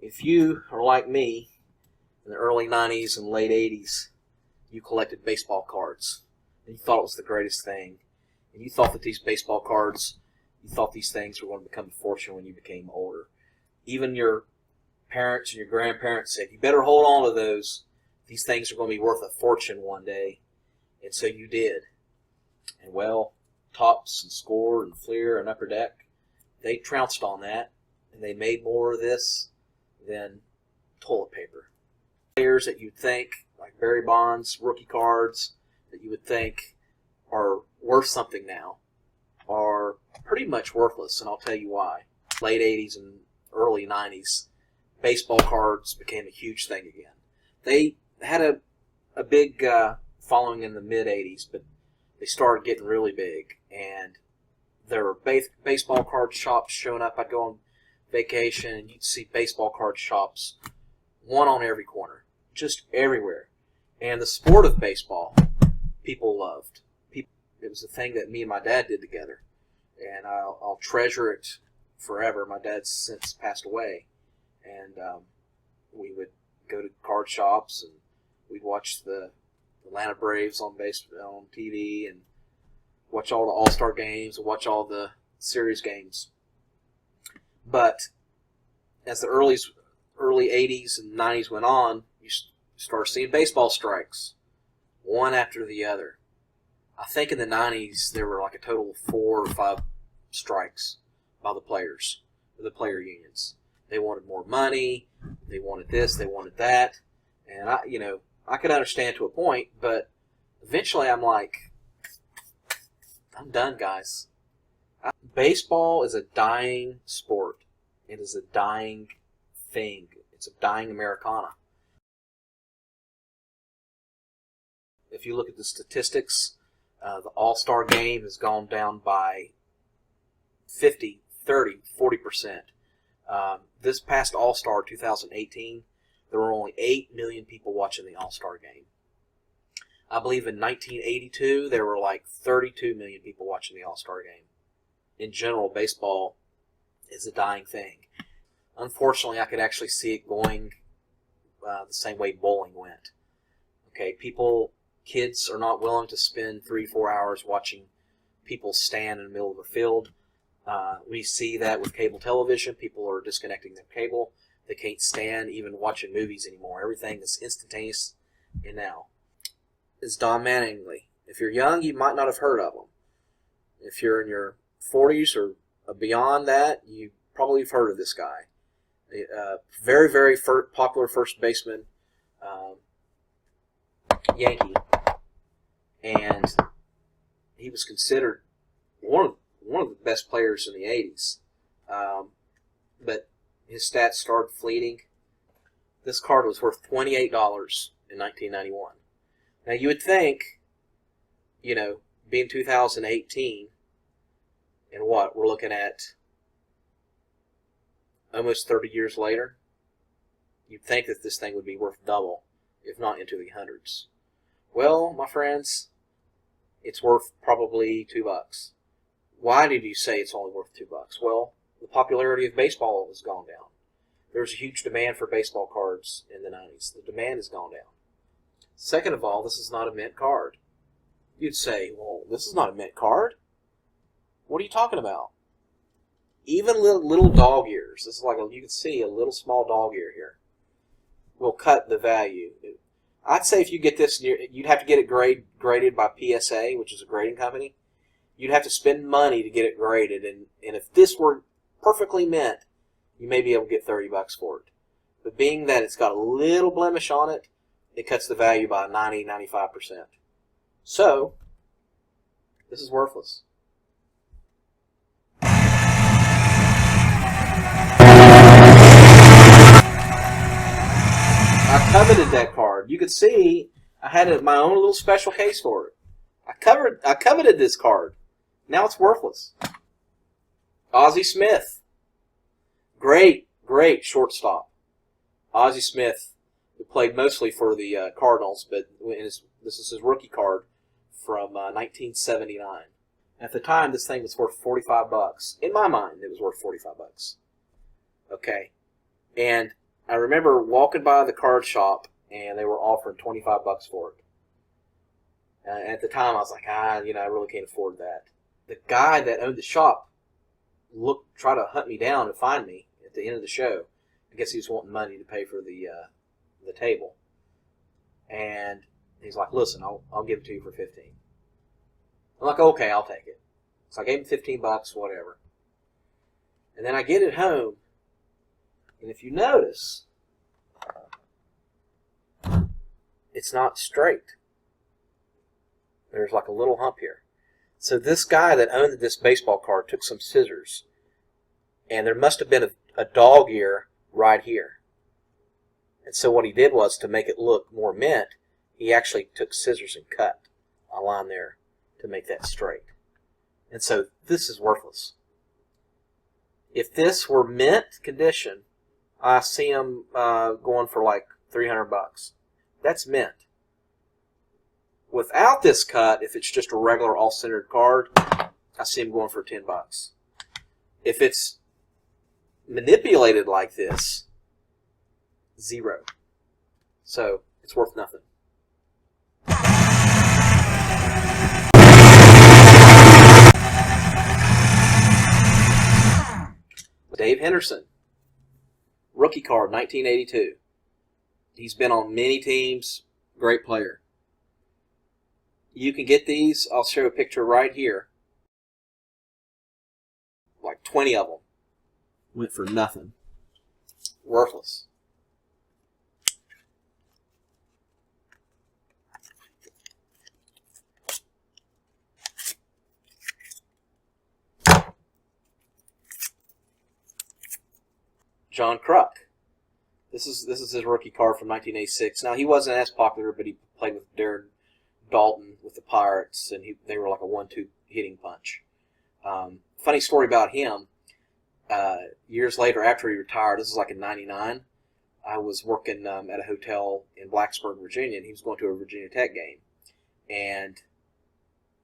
If you are like me in the early 90s and late 80s, you collected baseball cards, and you thought it was the greatest thing, and you thought that these baseball cards, you thought these things were going to become a fortune when you became older. Even your parents and your grandparents said, you better hold on to those. These things are going to be worth a fortune one day. And so you did. And well, Topps and Score and Fleer and Upper Deck, they trounced on that, and they made more of this than toilet paper. Players that you'd think, like Barry Bonds, rookie cards, that you would think are worth something now, are pretty much worthless, and I'll tell you why. Late 80s and early 90s, baseball cards became a huge thing again. They had a big following in the mid-80s, but they started getting really big, and there were baseball card shops showing up. I'd go on vacation, and you'd see baseball card shops, one on every corner, just everywhere. And the sport of baseball, people loved. It was a thing that me and my dad did together, and I'll treasure it forever. My dad's since passed away, and we would go to card shops, and we'd watch the Atlanta Braves on TV, and watch all the All-Star games, and watch all the series games. But as the early 80s and 90s went on, you started seeing baseball strikes, one after the other. I think in the 90s there were like a total of 4 or 5 strikes by the players, the player unions. They wanted more money, they wanted this, they wanted that, and I could understand to a point, but eventually I'm like, I'm done, guys. Baseball is a dying sport. It is a dying thing. It's a dying Americana. If you look at the statistics, the All-Star game has gone down by 50, 30, 40%. This past All-Star 2018, there were only 8 million people watching the All-Star game. I believe in 1982, there were like 32 million people watching the All-Star game. In general, baseball is a dying thing. Unfortunately, I could actually see it going the same way bowling went. Okay, kids are not willing to spend 3-4 hours watching people stand in the middle of a field. We see that with cable television. People are disconnecting their cable. They can't stand even watching movies anymore. Everything is instantaneous and now. Is Don Mattingly. If you're young, you might not have heard of him. If you're in your 40s or beyond that, you probably have heard of this guy. Very, very popular first baseman, Yankee, and he was considered one of the best players in the 80s. But his stats started fleeting. This card was worth $28 in 1991. Now you would think, being 2018, and what, we're looking at almost 30 years later, you'd think that this thing would be worth double, if not into the hundreds. Well, my friends, it's worth probably $2. Why did you say it's only worth $2? Well, the popularity of baseball has gone down. There's a huge demand for baseball cards in the 90s. The demand has gone down. Second of all, this is not a mint card. You'd say, well, this is not a mint card. What are you talking about? Even little dog ears, this is like you can see a little small dog ear here, will cut the value. I'd say if you get this, you'd have to get it graded by PSA, which is a grading company. You'd have to spend money to get it graded, and if this were perfectly mint, you may be able to get $30 for it. But being that it's got a little blemish on it, it cuts the value by 90-95%. So, this is worthless. I coveted that card. You could see I had my own little special case for it. I coveted this card. Now it's worthless. Ozzie Smith. Great shortstop. Ozzie Smith, who played mostly for the Cardinals, but this is his rookie card from 1979. At the time, this thing was worth $45. In my mind, it was worth $45. Okay, and I remember walking by the card shop and they were offering $25 for it. At the time, I was like, I really can't afford that. The guy that owned the shop tried to hunt me down and find me at the end of the show. I guess he was wanting money to pay for the table. And he's like, listen, I'll give it to you for $15. I'm like, okay, I'll take it. So I gave him $15, whatever. And then I get it home, and if you notice, it's not straight. There's like a little hump here. So this guy that owned this baseball card took some scissors, and there must have been a dog ear right here. And so what he did was, to make it look more mint, he actually took scissors and cut a line there to make that straight. And so this is worthless. If this were mint condition, I see them going for like $300. That's mint. Without this cut, if it's just a regular all-centered card, I see them going for $10. If it's manipulated like this, $0. So it's worth nothing. Dave Henderson, rookie card, 1982. He's been on many teams, great player. You can get these, I'll show a picture right here. Like 20 of them. Went for nothing. Worthless. John Kruk. This is his rookie card from 1986. Now, he wasn't as popular, but he played with Darren Dalton with the Pirates, and they were like a 1-2 hitting punch. Funny story about him. Years later, after he retired, this is like in '99, I was working at a hotel in Blacksburg, Virginia, and he was going to a Virginia Tech game. And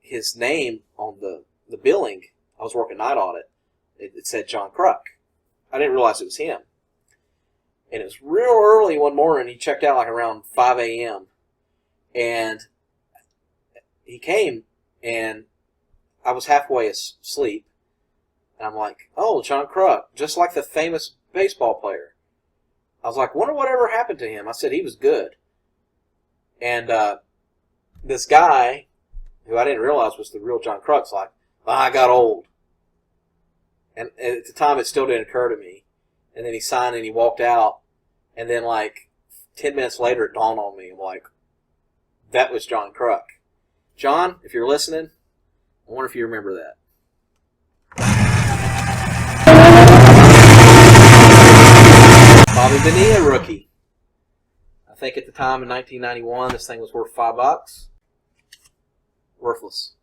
his name on the billing, I was working night audit, it said John Kruk. I didn't realize it was him. And it was real early one morning. He checked out like around 5 a.m. And he came, and I was halfway asleep. And I'm like, oh, John Kruk, just like the famous baseball player. I was like, wonder whatever happened to him. I said he was good. And this guy, who I didn't realize was the real John Kruk's like, I got old. And at the time, it still didn't occur to me. And then he signed and he walked out. And then, like, 10 minutes later, it dawned on me. I'm like, that was John Kruk. John, if you're listening, I wonder if you remember that. Bobby Bonilla, rookie. I think at the time in 1991, this thing was worth $5. Worthless.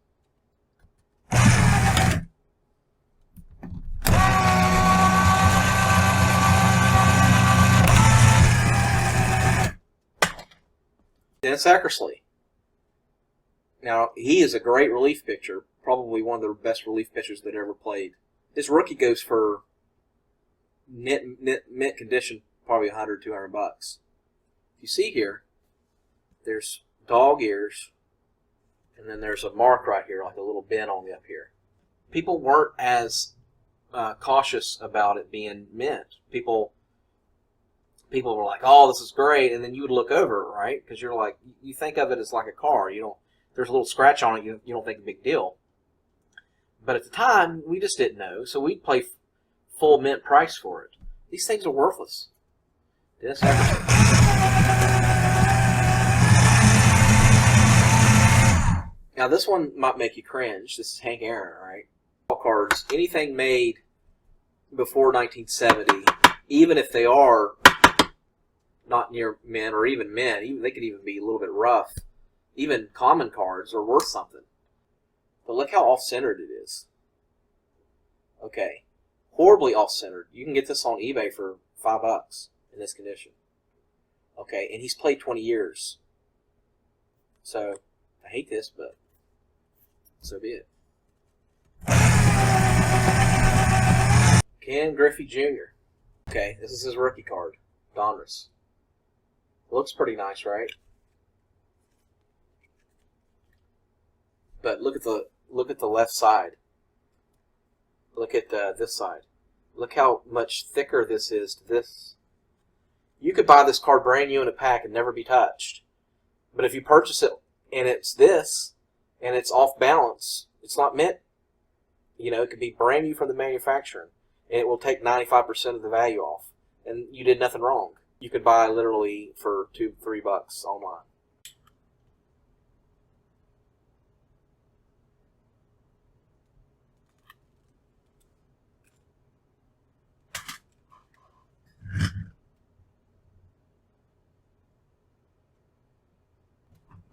Dennis Eckersley. Now, he is a great relief pitcher, probably one of the best relief pitchers that ever played. His rookie goes for mint condition, probably $100, $200. You see here, there's dog ears, and then there's a mark right here, like a little bend on the up here. People weren't as cautious about it being mint. People were like, oh, this is great, and then you would look over it, right? Because you're like, you think of it as like a car. There's a little scratch on it, you don't think a big deal. But at the time, we just didn't know, so we'd pay full mint price for it. These things are worthless. Dennis Eckersley. Now, this one might make you cringe. This is Hank Aaron, right? All cards, anything made before 1970, even if they are not near mint or even mint, they could even be a little bit rough. Even common cards are worth something. But look how off-centered it is. Okay. Horribly off-centered. You can get this on eBay for $5 in this condition. Okay, and he's played 20 years. So, I hate this, but so be it. Ken Griffey Jr. Okay, this is his rookie card. Donruss. Looks pretty nice, right? But look at the left side. Look at this side. Look how much thicker this is to this. You could buy this card brand new in a pack and never be touched. But if you purchase it and it's this, and it's off balance, it's not meant, you know, it could be brand new from the manufacturer, and it will take 95% of the value off. And you did nothing wrong. You could buy literally for $2-3 online.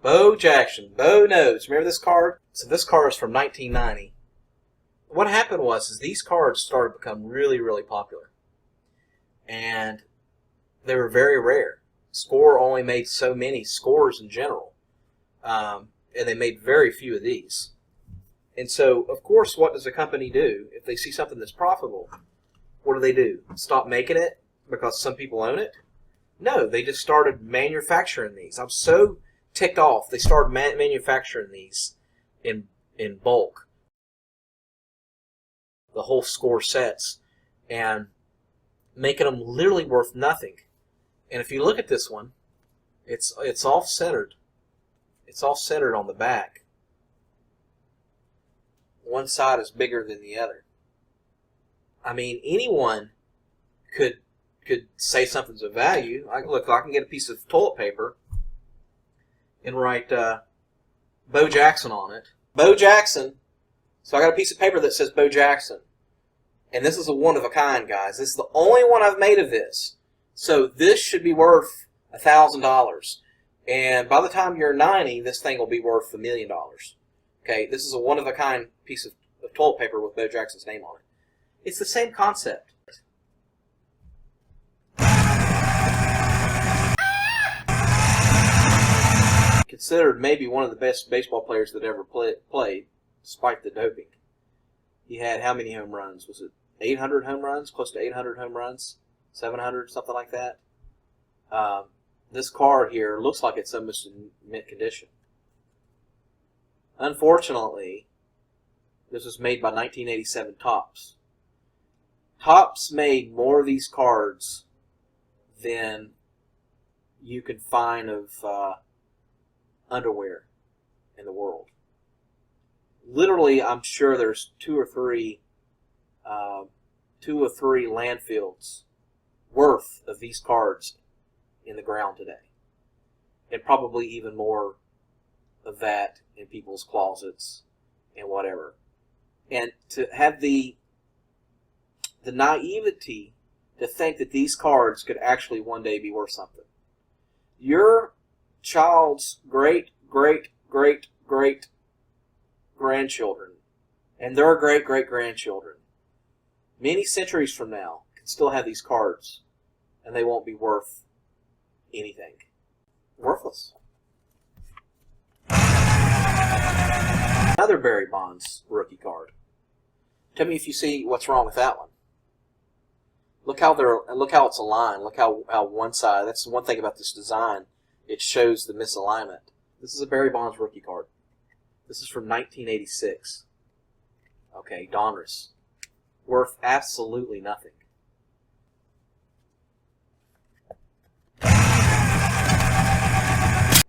Bo Jackson, Bo knows. Remember this card? So this card is from 1990. What happened was these cards started to become really, really popular. And they were very rare. Score only made so many scores in general. And they made very few of these. And so, of course, what does a company do? If they see something that's profitable, what do? Stop making it because some people own it? No, they just started manufacturing these. I'm so ticked off. They started manufacturing these in bulk. The whole score sets. And making them literally worth nothing. And if you look at this one, it's off-centered. It's off-centered on the back. One side is bigger than the other. I mean, anyone could say something's of value. Look, I can get a piece of toilet paper and write Bo Jackson on it. Bo Jackson. So I got a piece of paper that says Bo Jackson. And this is a one-of-a-kind, guys. This is the only one I've made of this. So this should be worth $1,000. And by the time you're 90, this thing will be worth $1 million. Okay, this is a one-of-a-kind piece of toilet paper with Bo Jackson's name on it. It's the same concept. Considered maybe one of the best baseball players that ever played, despite the doping. He had how many home runs? Was it 800 home runs? Close to 800 home runs? 700, something like that? This card here looks like it's almost in mint condition. Unfortunately, this was made by 1987 Topps. Topps made more of these cards than you can find of underwear in the world. Literally, I'm sure there's two or three landfills worth of these cards in the ground today, and probably even more of that in people's closets and whatever. And to have the naivety to think that these cards could actually one day be worth something. Your child's great grandchildren and their great grandchildren, many centuries from now, can still have these cards, and they won't be worth anything. Worthless. Another Barry Bonds rookie card. Tell me if you see what's wrong with that one. Look how it's aligned. Look how one side. That's the one thing about this design. It shows the misalignment. This is a Barry Bonds rookie card. This is from 1986. Okay, Donruss. Worth absolutely nothing.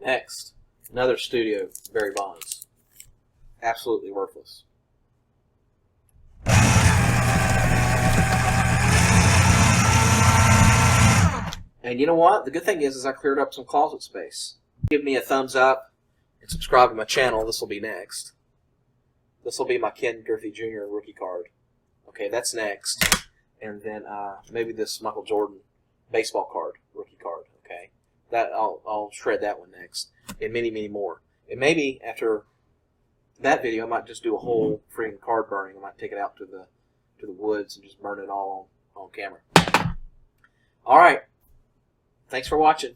Next, another studio Barry Bonds. Absolutely worthless. And you know what? The good thing is I cleared up some closet space. Give me a thumbs up and subscribe to my channel. This will be next. This will be my Ken Griffey Jr. rookie card. Okay, that's next. And then maybe this Michael Jordan baseball card, rookie card. Okay, that I'll shred that one next, and many more. And maybe after that video, I might just do a whole freaking card burning. I might take it out to the woods and just burn it all on camera. All right. Thanks for watching.